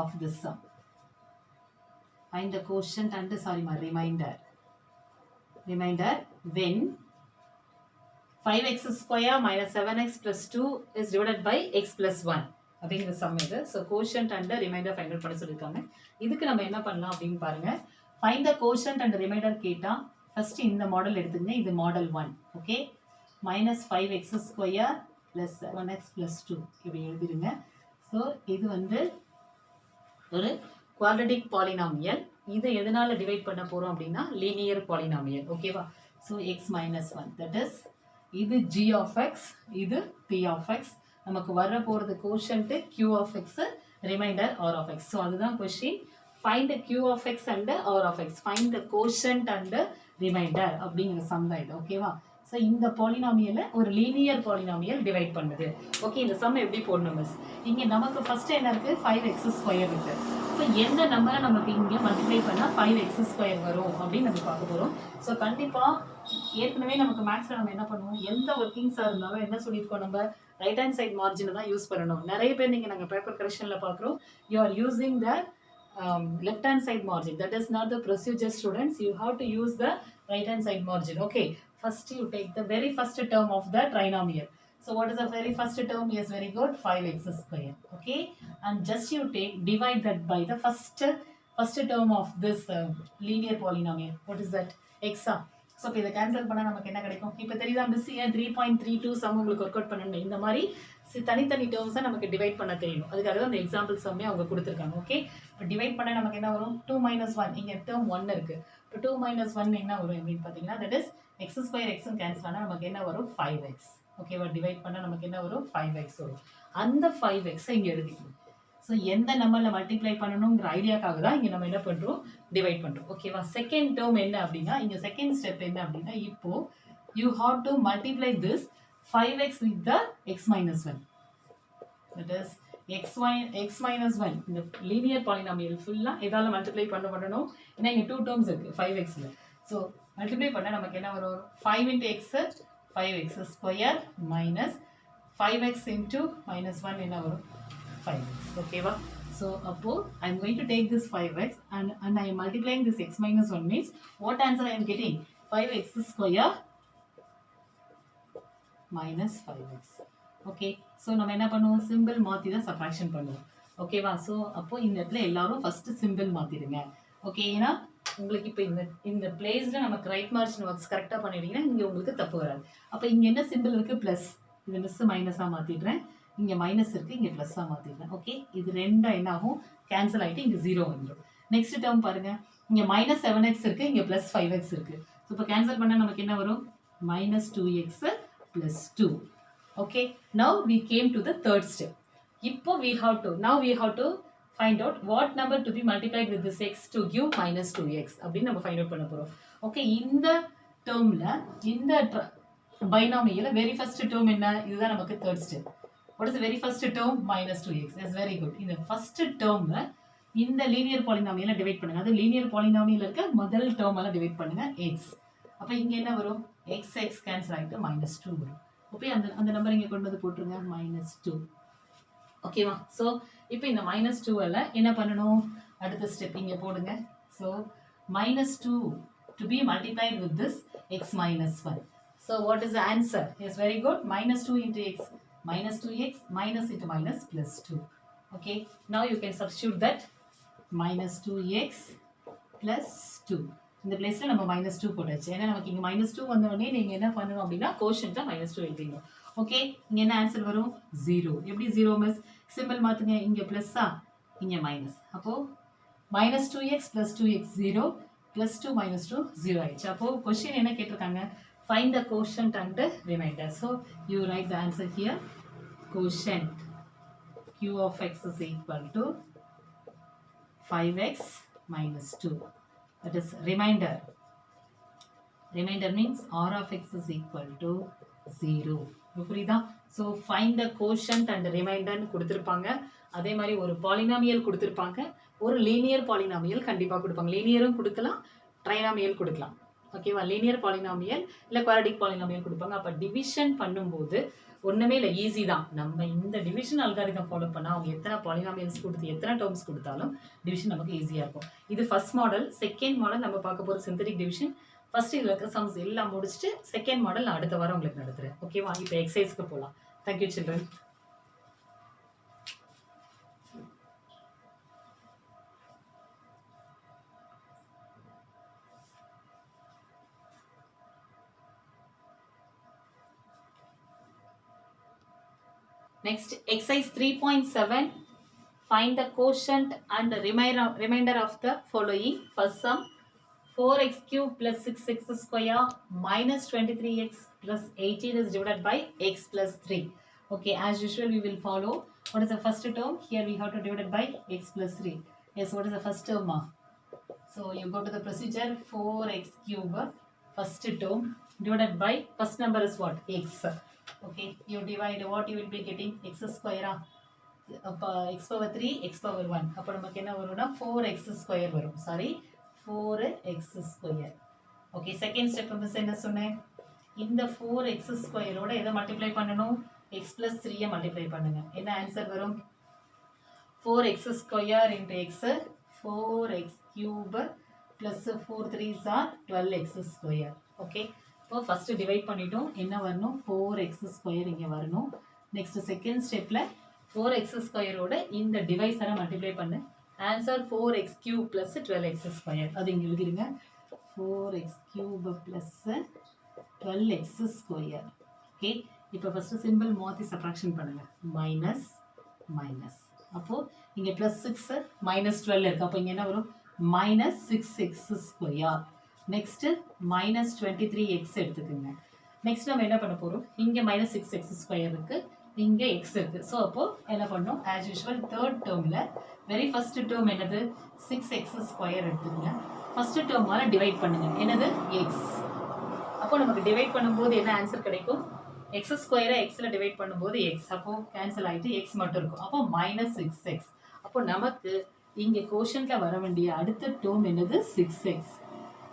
of this sum. Find the quotient and reminder when 5x square minus 7x plus 2 is divided by x plus 1 அப்படிங்கிற some இது. So quotient and reminder find out பண்ண சொல்லியிருக்காங்க. இதுக்கு நம்ம என்ன பண்ணலாம் அப்படின்னு பாருங்க. Find the quotient and reminder கேட்டால் ஃபர்ஸ்ட் இந்த மாடல் எடுத்துங்க. இது model 1. Okay, minus 5x square plus 7x plus 2 இப்படி எழுதிடுங்க. ஸோ இது வந்து ஒரு குவாட்ரடிக் பாலினாமியல். இது எதனால டிவைட் பண்ண போறோம் அப்படின்னா லீனியர் பாலினாமியல். ஓகேவா? So x minus 1 that is இது g of x, இது p of x. நமக்கு வர போறது quotient q of x, remainder r of x. So அதுதான் question. Find q of x and r of x. Find the quotient and remainder அப்படிங்கிற sum தான் இது. ஓகேவா? ஸோ இந்த பாலினாமியலை ஒரு லீனியர் பாலினாமியல் டிவைட் பண்ணுது. ஓகே, இந்த சம் எப்படி போடணும் மிஸ்? இங்கே நமக்கு ஃபர்ஸ்ட் என்ன இருக்குது? 5x² இருக்கு. இப்போ எந்த நம்பரை நமக்கு இங்கே மல்டிப்ளை பண்ணால் 5x² வரும் அப்படின்னு நம்ம பார்க்க போகிறோம். ஸோ கண்டிப்பாக ஏற்கனவே நமக்கு மேக்ஸில் நம்ம என்ன பண்ணுவோம், எந்த ஒர்க்கிங்ஸாக இருந்தாலும் என்ன சொல்லியிருக்கோம், நம்ம ரைட் ஹேண்ட் சைட் மார்ஜினை தான் யூஸ் பண்ணணும். நிறைய பேர் நீங்கள் நாங்கள் பேப்பர் கரெக்ஷனில் பார்க்குறோம், you are using the left hand side margin. That is not the procedure, students. You have to use the right hand side margin. Okay, first you take the very first term of the trinomial. So what is the very first term? Yes, very good, 5x². Okay, and just you take divide that by the first term of this linear polynomial. What is that? X. So இப்போ இதை cancel பண்ணால் நமக்கு என்ன கிடைக்கும்? இப்போ தெரியுதா miss, ஏன் 3.32 some உங்களுக்கு ஒர்க் அவுட் பண்ணணும். இந்த மாதிரி தனித்தனி டேர்ம்ஸை நமக்கு டிவைட் பண்ண தெரியணும். அதுக்காக தான் அந்த எக்ஸாம்பிள் சம்மே அவங்க கொடுத்துருக்காங்க. ஓகே, இப்போ டிவைட் பண்ண நமக்கு என்ன வரும்? 2 - 1. இங்கே டேர்ம் 1 இருக்குது. இப்போ 2 - 1 என்ன வரும் அப்படின்னு பார்த்தீங்கன்னா, that is x² x cancel ஆனால் நமக்கு என்ன வரும்? 5x. ஓகேவா? டிவைட் பண்ணால் நமக்கு என்ன வரும்? 5x வரும். அந்த 5xஐ இங்கே எழுதிக்கணும். ஸோ எந்த நம்பரில் மல்டிப்ளை பண்ணணுங்கிற ஐடியாக்காக தான் இங்கே நம்ம என்ன பண்ணுறோம்? டிவைட் பண்ணுறோம். ஓகேவா? செகண்ட் டேர்ம் என்ன அப்படின்னா, இங்கே செகண்ட் ஸ்டெப் என்ன அப்படின்னா, இப்போ you have to multiply this 5x with the x - 1. That is x - 1. இந்த லீனியர் பாலினாமியல் ஃபுல்லாக எதால் மல்டிப்ளை பண்ணணும்? ஏன்னா இங்கே 2 டேர்ம்ஸ் இருக்குது 5xல. ஸோ மல்டிப்ளை பண்ணால் நமக்கு என்ன வரும்? 5 × x 5x² minus 5x into -1 என்ன வரும்? 5x. ஓகேவா? So அப்போ I am going to take this 5x and I am multiplying this x - 1 means what answer I am getting? 5x² minus 5x. Okay, so நம்ம என்ன பண்ணுவோம்? Simple மாற்றி தான் subtraction பண்ணுவோம். ஓகேவா? ஸோ அப்போ இந்த இடத்துல எல்லாரும் ஃபர்ஸ்ட் சிம்பிள் மாற்றிடுங்க. ஓகே, ஏன்னா உங்களுக்கு இப்போ இந்த பிளேஸில் நமக்கு ரைட் மார்ஜின் ஒர்க்ஸ் கரெக்டாக பண்ணிட்டீங்கன்னா இங்கே உங்களுக்கு தப்பு வராது. அப்போ இங்கே என்ன சிம்பிள் இருக்குது? ப்ளஸ். இது மிஸ் மைனஸாக மாற்றிடுறேன். இங்கே மைனஸ் இருக்குது, இங்கே ப்ளஸ்ஸாக மாற்றிடுறேன். ஓகே, இது ரெண்டும் என்ன ஆகும்? கேன்சல் ஆகிட்டு இங்கே 0 வந்துடும். நெக்ஸ்ட் டேர்ம் பாருங்கள், இங்கே -7x இருக்குது, இங்கே +5x இருக்குது. ஸோ இப்போ கேன்சல் பண்ணால் நமக்கு என்ன வரும்? -2x + 2. Okay, now we came to the third step. இப்போ we have to find out what number to be multiplied with this x to give -2x அப்படின்னு நம்ம ஃபைண்ட் அவுட் பண்ண போகிறோம். ஓகே, இந்த டேர்மில் இந்த பைனாமியில் வெரி ஃபர்ஸ்ட் டேர்ம் என்ன? இதுதான் நமக்கு third step. What is the very first term? -2x. That's very good. இந்த ஃபர்ஸ்ட் டேர்ம்ல இந்த லீனியர் பாலினாமியலை டிவைட் பண்ணுங்க. அது லீனியர் பாலினாமியல் இருக்க முதல் டேர்மால டிவைட் பண்ணுங்க x. அப்போ இங்கே என்ன வரும்? x கேன்சல் ஆகிட்டு -2 வரும். ஓகே, அந்த நம்பர் இங்கே கொண்டு வந்து போட்டுருங்க, -2. ஓகேவா? ஸோ இப்போ இந்த -2ல என்ன பண்ணணும்? அடுத்த ஸ்டெப் இங்கே போடுங்க. So -2 to be multiplied with this x - 1. So what is the answer? Yes, very good. -2 into x. -2x minus into minus +2. Okay, now you can substitute that -2x +2. இந்த பிளேஸ்ல நம்ம -2 போட்டாச்சு. ஏன்னா நமக்கு இங்க -2 வந்த உடனே நீங்க என்ன பண்ணணும் அப்படின்னா கோஷன்ட்டா -2 எழுதிங்க. ஓகே, இங்க என்ன ஆன்சர் வரும்? 0. எப்படி 0 மிஸ்? சிம்பிள் மாத்துங்க. இங்க பிளஸ்ஸா, இங்க மைனஸ். அப்போ -2x + 2x 0 +2 -2 0 ஆயிடுச்சு. அப்போ क्वेश्चन என்ன கேட்டிருக்காங்க? Find the quotient and the remainder. So you write the answer here. Quotient q of x is equal to 5x minus 2. That is remainder. Remainder means r of x is equal to 0. புரியுதா? So find the quotient and remainder கொடுத்திருப்பாங்க. அதே மாதிரி ஒரு polynomial கொடுத்திருப்பாங்க, ஒரு linear polynomial கண்டிப்பா கொடுப்பாங்க. லீனியரும் கொடுக்கலாம், ட்ரைனாமியல் கொடுக்கலாம். ஓகேவா? லீனியர் பாலினாமியல் இல்லை குவாட்ரடிக் பாலினாமியல் கொடுப்பாங்க. அப்போ டிவிஷன் பண்ணும்போது ஒன்றுமே இல்லை, ஈஸி தான். நம்ம இந்த டிவிஷன் அல்காரிதம் ஃபாலோ பண்ணால் அவங்க எத்தனை பாலினாமியல்ஸ் கொடுத்து எத்தனை டேர்ம்ஸ் கொடுத்தாலும் டிவிஷன் நமக்கு ஈஸியாக இருக்கும். இது ஃபர்ஸ்ட் மாடல். செகண்ட் மாடல் நம்ம பார்க்க போகிற சிந்தட்டிக் டிவிஷன். ஃபர்ஸ்ட் இதில் இருக்கிற சம்ஸ் எல்லாம் முடிச்சுட்டு செகண்ட் மாடல் நான் அடுத்த வாரம் உங்களுக்கு நடத்துகிறேன். ஓகேவா? இப்போ எக்ஸசைஸ்க்கு போகலாம். Thank you children. Next, exercise 3.7. Find the quotient and the remainder of the following. First sum, 4x³ plus 6x² minus 23x plus 18 is divided by x plus 3. Okay, as usual we will follow. What is the first term? Here we have to divide it by x plus 3. Yes, what is the first term? So you go to the procedure, 4x³ first term divided by first number is what? X. Okay, you divide, what you will be getting? X square. அப்போ x power 3 x power 1 அப்போ நமக்கு என்ன வரும்னா 4x square வரும். Sorry, 4x square. Okay, second step miss என்ன சொன்னேன்? இந்த 4x ஸ்கொயரோட எதை மல்டிப்ளை பண்ணணும்? x plus 3 மல்டிப்ளை பண்ணுங்க. என்ன ஆன்சர் வரும்? 4x square into x, 4x cube plus 4 3s are 12x square. Okay, இப்போ ஃபர்ஸ்ட் டிவைட் பண்ணிட்டோம். என்ன வரணும்? 4x ஸ்கொயர் இங்கே வரணும். நெக்ஸ்ட் செகண்ட் ஸ்டெப்பில் 4x ஸ்கொயரோட இந்த டிவைஸரை மல்டிப்ளை பண்ணு. Answer 4x cube plus 12x square. அது இங்கே எழுதிருங்க. 4x cube plus 12x square. Okay, இப்போ ஃபர்ஸ்ட் சிம்பிள் மாற்றி சப்ராக்ஷன் பண்ணுங்க. மைனஸ் மைனஸ், அப்போது இங்கே ப்ளஸ் 6 மைனஸ் 12 இருக்குது. அப்போ இங்கே என்ன வரும்? Minus 6x square. Next minus 23x எடுத்துக்கோங்க. நெக்ஸ்ட் நம்ம என்ன பண்ண போகிறோம்? இங்கே மைனஸ் 6x ஸ்கொயர் இருக்குது, இங்கே எக்ஸ் இருக்குது. ஸோ அப்போது என்ன பண்ணோம்? ஆஸ் யூஷுவல் தேர்ட் டேர்மில் வெரி ஃபர்ஸ்ட் டேர்ம் என்னது? 6x ஸ்கொயர் எடுத்துக்கோங்க. ஃபர்ஸ்ட் டேர்மால் டிவைட் பண்ணுங்க. என்னது? எக்ஸ். அப்போ நமக்கு டிவைட் பண்ணும்போது என்ன ஆன்சர் கிடைக்கும்? எக்ஸ் ஸ்கொயரை எக்ஸில் டிவைட் பண்ணும்போது எக்ஸ். அப்போது கேன்சல் ஆகிட்டு எக்ஸ் மட்டும் இருக்கும். அப்போ மைனஸ் 6x. அப்போ நமக்கு இங்கே கோஷன்ட்டில் வர வேண்டிய அடுத்த டேர்ம் என்னது? 6x.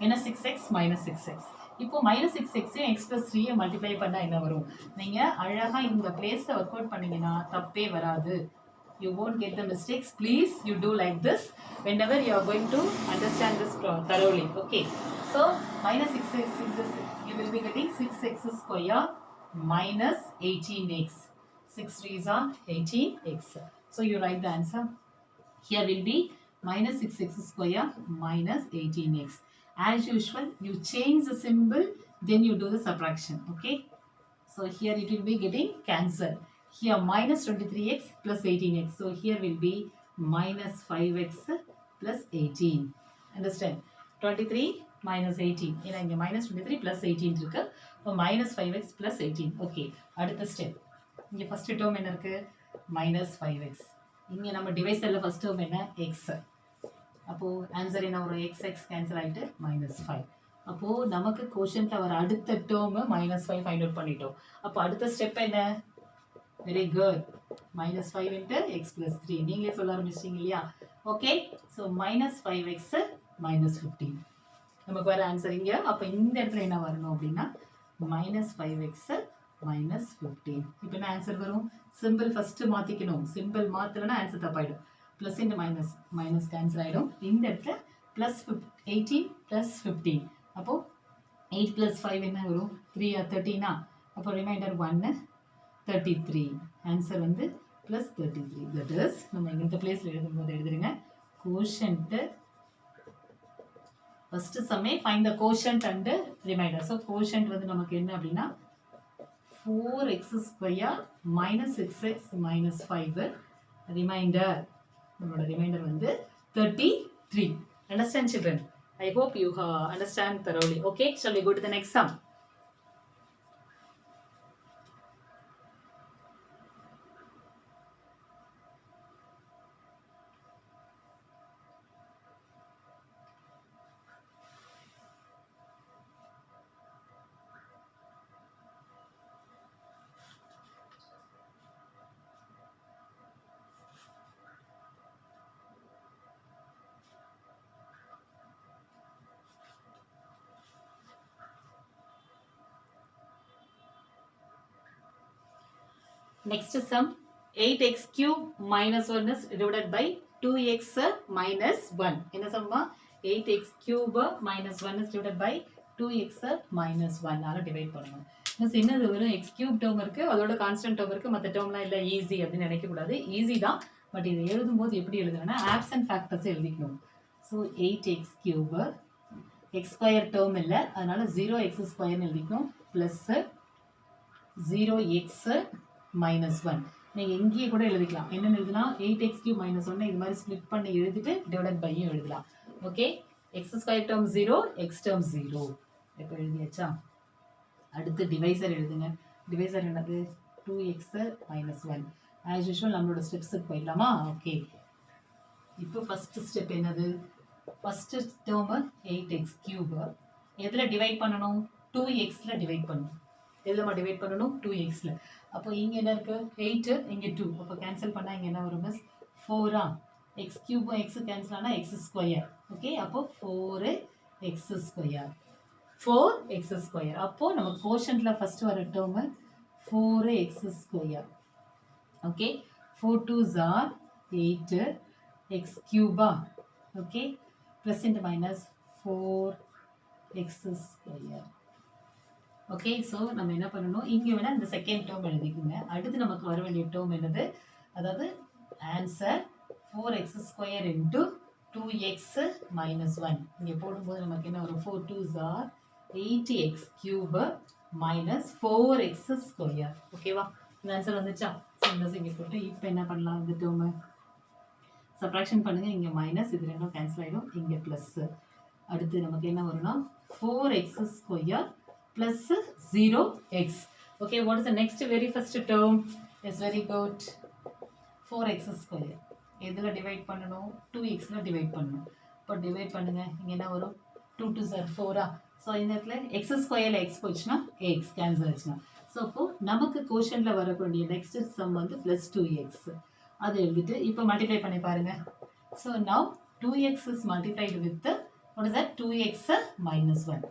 ஏன்னா 6x மைனஸ் 6x. இப்போ மைனஸ் 6xையும் எக்ஸ் ப்ளஸ் 3 மல்டிப்ளை பண்ணால் என்ன வரும்? நீங்கள் அழகாக இந்த பிளேஸில் ஒர்க் அவுட் பண்ணிங்கன்னா தப்பே வராது. You won't get the mistakes. Please, you do like this whenever you are going to understand this thoroughly. Okay. So, minus 6x, you will be getting 6x square minus 18x. 6 3s are 18x. So, you write the answer. Here will be minus 6x square minus 18x. As usual, you change the symbol, then you do the subtraction. Okay. So, here it will be getting cancelled. Here minus 23x plus 18x. So, here will be minus 5x plus 18. Understand? 23 minus 18. ஏன்னா இங்கே minus 23 plus 18 இருக்கு. இப்போ minus 5x plus 18. Okay. அடுத்த step. இங்கே first term என்ன இருக்கு? minus 5x. இங்கே நம்ம டிவைஸரில் first term என்ன? x. அப்போது ஆன்சர் என்ன வரும்? x கேன்சல் ஆகிட்டு மைனஸ் 5. அப்போது நமக்கு கோஷன்ட்டில் வர அடுத்த டேர்மு மைனஸ் 5 ஃபைண்ட் அவுட் பண்ணிட்டோம். அப்போ அடுத்த ஸ்டெப் என்ன? Very good. Minus 5 into X plus 3 நீங்களே சொல்ல ஆரம்பிச்சிட்டிங்க இல்லையா? Okay, so minus 5x minus 15 நமக்கு வர ஆன்சர் இங்கே. அப்போ இந்த இடத்துல என்ன வரணும் அப்படின்னா மைனஸ் 5x மைனஸ் 15. இப்போ என்ன ஆன்சர் வரும்? சிம்பிள் ஃபஸ்ட்டு மாற்றிக்கணும். சிம்பிள் மாற்றலைன்னா ஆன்சர் தப்பாயிடும். Plus into minus, minus cancel ஆகிடும். இந்த இடத்துல ப்ளஸ் 18 ப்ளஸ் 15. அப்போது 8 ப்ளஸ் 5 என்ன வரும்? 3 13. அப்போ ரிமைண்டர் 1 33. ஆன்சர் வந்து ப்ளஸ் 33. தட் இஸ் நம்ம இந்த பிளேஸில் எழுதும்போது எழுதுருங்க. கோஷன்ட்டு ஃபஸ்ட்டு சம்மே find the quotient and remainder. So quotient வந்து நமக்கு என்ன அப்படின்னா 4x square minus 6x minus 5. Remainder, நம்மளோட ரிமைண்டர் வந்து 33. Understand, children? I hope you understand thoroughly. Okay, shall we go to the next sum? Next sum, 8x cube minus 1 is divided by 2x minus 1. என்ன சம்மா? 8x cube minus 1 is divided by 2x minus 1 ஆல divide பண்ணணும். Miss என்னது ஒரு x cube term இருக்குது, அதோட constant term இருக்குது, மற்ற டேர்ம்லாம் இல்லை ஈஸி அப்படின்னு நினைக்கக்கூடாது. ஈஸி தான், பட் இது எழுதும்போது எப்படி எழுதுனா ஆப்சன்ட் ஃபேக்டர்ஸை எழுதிக்கணும். So 8x cube X square term இல்லை, அதனால 0x ஸ்கொயர்னு எழுதிக்கணும். Plus 0x minus 1. நீங்கள் இங்கேயே கூட எழுதிக்கலாம். என்னென்னு எழுதுனா 8x cube மைனஸ் 1 இது மாதிரி ஸ்ப்ளிட் பண்ணி எழுதிட்டு டிவைட் பையும் எழுதலாம். Okay, X square term 0, X term 0. இப்போ எழுதியாச்சா? அடுத்து டிவைசர் எழுதுங்க. டிவைசர் என்னது? 2x minus 1. ஆஸ் யூஷுவல் நம்மளோட ஸ்டெப்ஸுக்கு போயிடலாமா? ஓகே, இப்போ ஃபஸ்ட்டு ஸ்டெப் என்னது? ஃபஸ்ட்டு டேர்மு 8x cube எதில் டிவைட் பண்ணணும்? 2xல டிவைட் பண்ணணும். எதுலமா டிவைட் பண்ணணும்? 2xல. அப்போ இங்கே என்ன இருக்குது? 8, இங்கே 2. அப்போ கேன்சல் பண்ணால் இங்கே என்ன வரும் மிஸ்? 4 எக்ஸ் கியூபும் எக்ஸு கேன்சல் ஆனால் எக்ஸ் ஸ்கொயர். ஓகே, அப்போ 4x ஸ்கொயர். 4x square. அப்போது நம்ம கோஷன்ட்டில் ஃபஸ்ட்டு வர term 4x square. Okay, 4 2s are 8 x cube. Okay, plus into minus 4x square. Okay, so நம்ம என்ன பண்ணணும்? இங்கே வேணால் இந்த செகண்ட் டேர்ம் எழுதிக்குங்க. அடுத்து நமக்கு வர வேண்டிய டேர்ம் என்னது? அதாவது answer 4x square into 2x minus 1. இங்கே போடும்போது நமக்கு என்ன வரும்? 4 2s are 8x cube minus 4x square. ஓகேவா? இந்த ஆன்சர் வந்துச்சா? ஸோ இந்த இங்கே போட்டு இப்போ என்ன பண்ணலாம்? இந்த டேர்மு சப்ராக்ஷன் பண்ணுங்கள். இங்கே மைனஸ், இது ரெண்டும் கேன்சல் ஆகிடும். இங்கே ப்ளஸ்ஸு. அடுத்து நமக்கு என்ன வரும்னா 4x square plus 0x. Okay, what is the next very first term? Yes, very good. 4x square. எதில் டிவைட் பண்ணணும்? 2xல டிவைட் பண்ணணும். இப்போ டிவைட் பண்ணுங்க. இங்கே என்ன வரும்? 2 2s are 4. ஸோ இந்த இடத்துல எக்ஸ் ஸ்கொயரில் எக்ஸ் போச்சுன்னா எக்ஸ் கேன்சல் ஆச்சுன்னா, ஸோ அப்போது நமக்கு கோஷனில் வரக்கூடிய நெக்ஸ்ட் சம் வந்து ப்ளஸ் 2x. அதை எழுதிட்டு இப்போ மல்டிப்ளை பண்ணி பாருங்க. So now 2x is multiplied with what is that? 2x minus 1.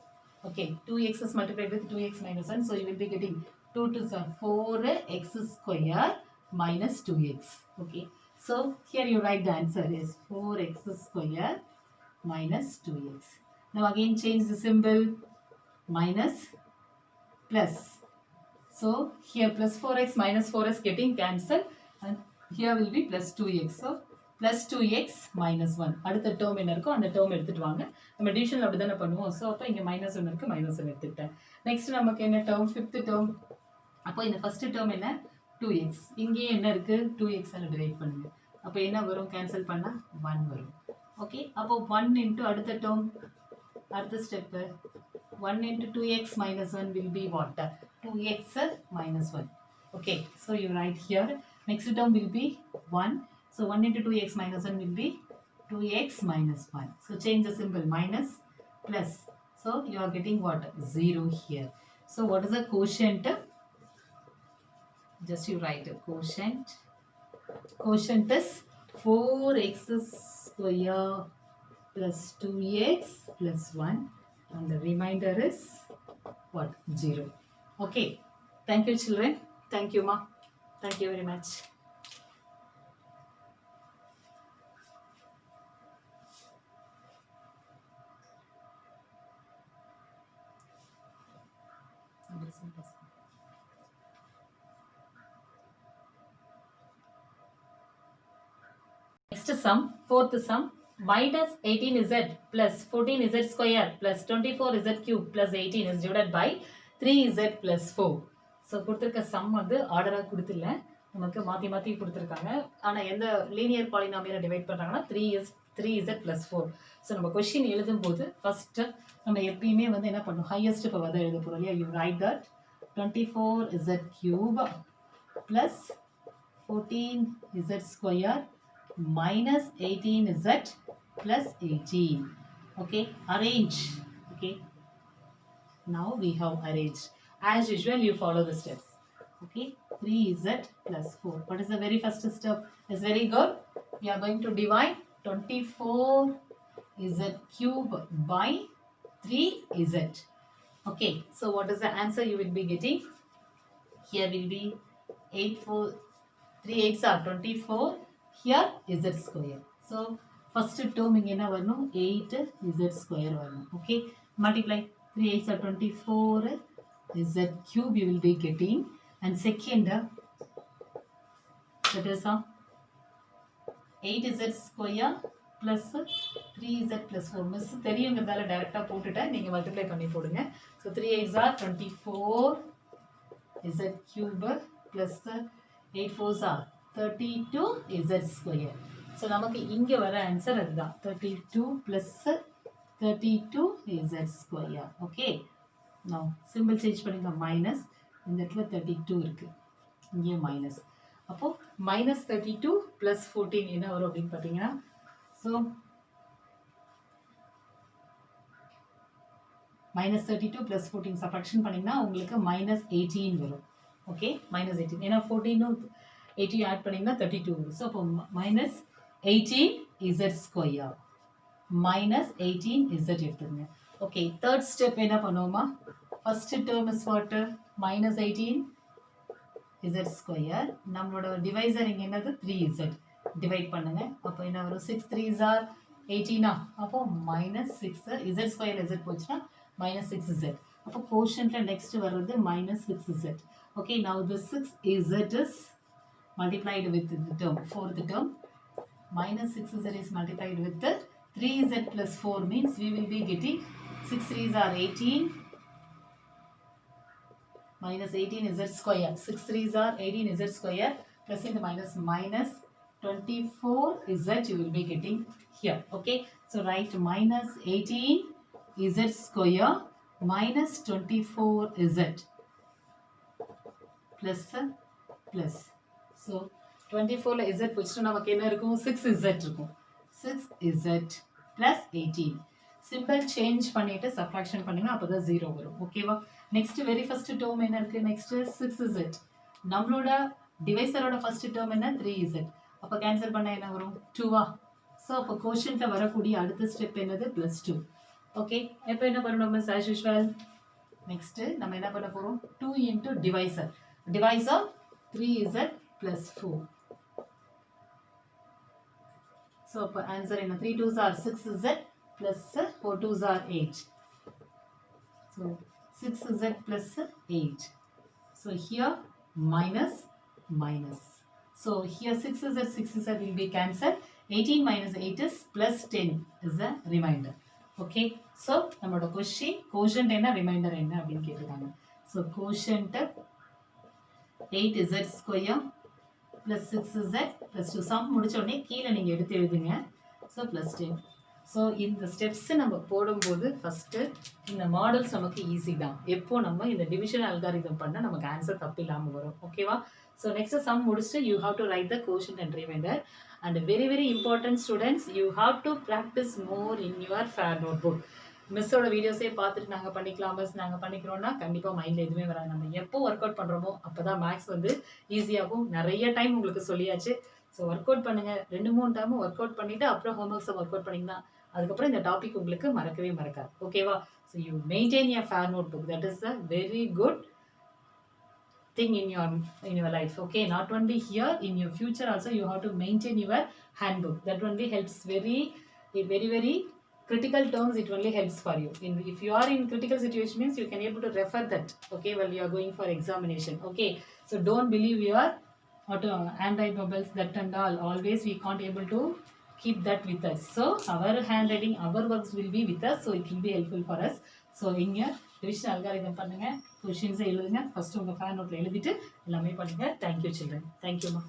Okay, 2x is multiplied with 2x minus 1. So you will be getting 2 2s are 4x square minus 2x. Okay, so here you write the answer is 4x square minus 2x. Now again change the symbol, minus plus. So here plus 4x minus 4x getting cancelled and here will be plus 2x. So plus 2x minus 1. அடுத்த term என்ன இருக்கோ அந்த term எடுத்துட்டு வாங்க. நம்ம டிவிஷனில் அப்படி தானே பண்ணுவோம். ஸோ அப்போ இங்கே மைனஸ் 1 இருக்குது, மைனஸ் 1 எடுத்துக்கிட்டேன். நெக்ஸ்ட் நமக்கு என்ன டேர்ம்? Fifth term. அப்போ இந்த ஃபஸ்ட்டு டேர்ம் என்ன? 2x. இங்கேயே என்ன இருக்குது? 2x டிவைட் பண்ணுங்க. அப்போ என்ன வரும்? கேன்சல் பண்ணால் 1 வரும். ஓகே, அப்போ 1 இன்ட்டு அடுத்த டேர்ம், அடுத்த step 1 into 2x minus 1 will be what? 2x minus 1. Okay, so you write here. Next term will be 1. So 1 into 2x minus 1 will be 2x minus 1. So change the symbol, minus plus. So you are getting what? 0 here. So what is the quotient? Just you write quotient. Quotient is 4x square plus 2x plus 1 and the remainder is what? 0. Okay. Thank you children. Thank you ma. Thank you very much. Next sum, fourth sum, minus 18z plus 14z square plus 24z cube plus 18 is divided by 3z plus 4. So கொடுத்துருக்க some வந்து ஆர்டராக கொடுத்துல நமக்கு மாற்றி மாற்றி கொடுத்துருக்காங்க. ஆனால் எந்த linear பாலினாமியலை divide பண்ணுறாங்கன்னா 3z plus 4. So நம்ம கொஷின் எழுதும்போது ஃபஸ்ட்டு நம்ம எப்பயுமே வந்து என்ன பண்ணணும்? ஹையஸ்ட் பவர் தான் எழுத போகிறோம் இல்லையா? You right that 24z cube plus 14z square minus 18z plus 18. Okay, arrange. Okay, now we have arranged. As usual, you follow the steps. Okay, 3z plus 4. What is the very first step? It's very good. We are going to divide 24z cube by 3z. Okay, so what is the answer you will be getting? Here will be 3 8s are 24. Here z square. So first term இங்க என்ன வரணும்? 8z square வரணும். Okay, multiply 3 8s are 24 z cube you will be getting, and second that is 8z square plus 3z plus 4. Miss தெரியுங்கிறதால டைரக்டா போட்டுட்டேன், நீங்க multiply பண்ணி போடுங்க. So 3 8s are 24 z cube plus 8 4s are 32 z square. So நமக்கு இங்க வர answer அதுதான், 32 plus 32 z square. Okay, now symbol change பண்ணுங்க, மைனஸ், இந்த இடத்துல 32 இருக்கு, இங்கே மைனஸ். அப்போ மைனஸ் 32 plus 14 என்ன வரும் அப்படின்னு பார்த்தீங்கன்னா, ஸோ மைனஸ் 32 ப்ளஸ் 14 சப்ராக்ஷன் பண்ணிங்கன்னா உங்களுக்கு மைனஸ் 18 வரும். Okay, minus 18. ஏன்னா 14 18 ஆட் பண்ணிங்கன்னா 32 வரும். ஸோ அப்போ minus 18 Z square, minus 18 Z எடுத்துருங்க. ஓகே, தேர்ட் ஸ்டெப் என்ன பண்ணுவோமா? First term is what? Minus 18 Z square. நம்மளோட டிவைசர் இங்கே என்னது? 3z. டிவைட் பண்ணுங்க. அப்போ என்ன வரும்? 6 3s are 18. அப்போ மைனஸ் 6 இசட் ஸ்கொயர் இசட் போச்சுன்னா மைனஸ் 6z. அப்போ கோஷன்ட்ல நெக்ஸ்ட் வர்றது minus 6z. Okay, now the 6z is multiplied with the term, fourth term. Minus 6z is multiplied with the 3z plus 4 means we will be getting 6 3s are 18 minus 18 z square. 6 3s are 18 z square plus in the minus 24 z you will be getting here. Okay, so write minus 18 z square minus 24 z plus plus. So 24ல z போச்சுனா நமக்கு என்ன இருக்கும்? 6z இருக்கும். 6z plus 18. Simple change பண்ணிட்டு subtraction பண்ணுங்க, அப்பதான் 0 வரும். ஓகேவா? நெக்ஸ்ட் வெரி ஃபர்ஸ்ட் டேர்ம் என்ன இருக்கு? Next 6z. நம்மளோட டிவைசரோட ஃபர்ஸ்ட் டேர்ம் என்ன? 3z. அப்ப கேன்சல் பண்ணா என்ன வரும்? 2வா? சோ அப்ப கோஷன்ட்ல வரக்கூடிய அடுத்த ஸ்டெப் என்னது? +2. ஓகே, இப்போ என்ன பண்ணணும்? as usual நெக்ஸ்ட் நம்ம என்ன பண்ண போறோம்? 2 into divisor. Divisor 3z plus 4. So answer in 3 2s are 6z plus 4 2s are 8. So 6z plus 8. So here minus minus. So here 6z will be cancelled. 18 minus 8 is plus 10 is the remainder. Okay. So நம்மளோட question quotient என்ன remainder என்ன அப்படினு கேட்டிருக்காங்க. So quotient 8z square plus 6z plus 2 sum முடிச்ச உடனே கீழே நீங்க எடுத்து எழுதுங்க. So plus 10. So இந்த ஸ்டெப்ஸ் நம்ம போடும்போது ஃபர்ஸ்ட் இந்த மாடல்ஸ் நமக்கு ஈஸி தான். எப்போ நம்ம இந்த டிவிஷன் அல்காரிதம் பண்ணா நமக்கு ஆன்சர் தப்பு இல்லாம வரும். ஓகேவா? So next sum முடிச்சிட்டு you have to write the quotient and remainder. And very very important students, you have to practice more in your fair notebook. மிஸ்ஸோட வீடியோஸே பார்த்துட்டு நாங்கள் பண்ணிக்கலாம் மிஸ் நாங்கள் பண்ணிக்கிறோம்னா கண்டிப்பாக மைண்டில் எதுவுமே வராது. நம்ம எப்போ ஒர்க் அவுட் பண்ணுறோமோ அப்போ தான் மேக்ஸ் வந்து ஈஸியாகும். நிறைய டைம் உங்களுக்கு சொல்லியாச்சு. ஸோ ஒர்க் அவுட் பண்ணுங்கள். 2-3 டைம் ஒர்க் அவுட் பண்ணிவிட்டு அப்புறம் ஹோம்ஒர்க்ஸை ஒர்க் அவுட் பண்ணிங்கன்னா அதுக்கப்புறம் இந்த டாபிக் உங்களுக்கு மறக்கவே மறக்காது. ஓகேவா? So you maintain your fair note book. That is a very good thing in your life. Okay, not only here, in your future also you have to maintain your handbook. That only helps very critical terms. It only helps for you. If you are in critical situation means you can able to refer that. Okay, while you are going for examination. Okay, so don't believe your Android mobiles that and all. Always we can't able to keep that with us. So our handwriting, our works will be with us. So it will be helpful for us. So இங்க division algorithm பண்ணுங்க, questions எழுதுங்க. First உங்க fan நோட்ல எழுதிட்டு எல்லாமே பண்ணுங்க. Thank you children. Thank you ma.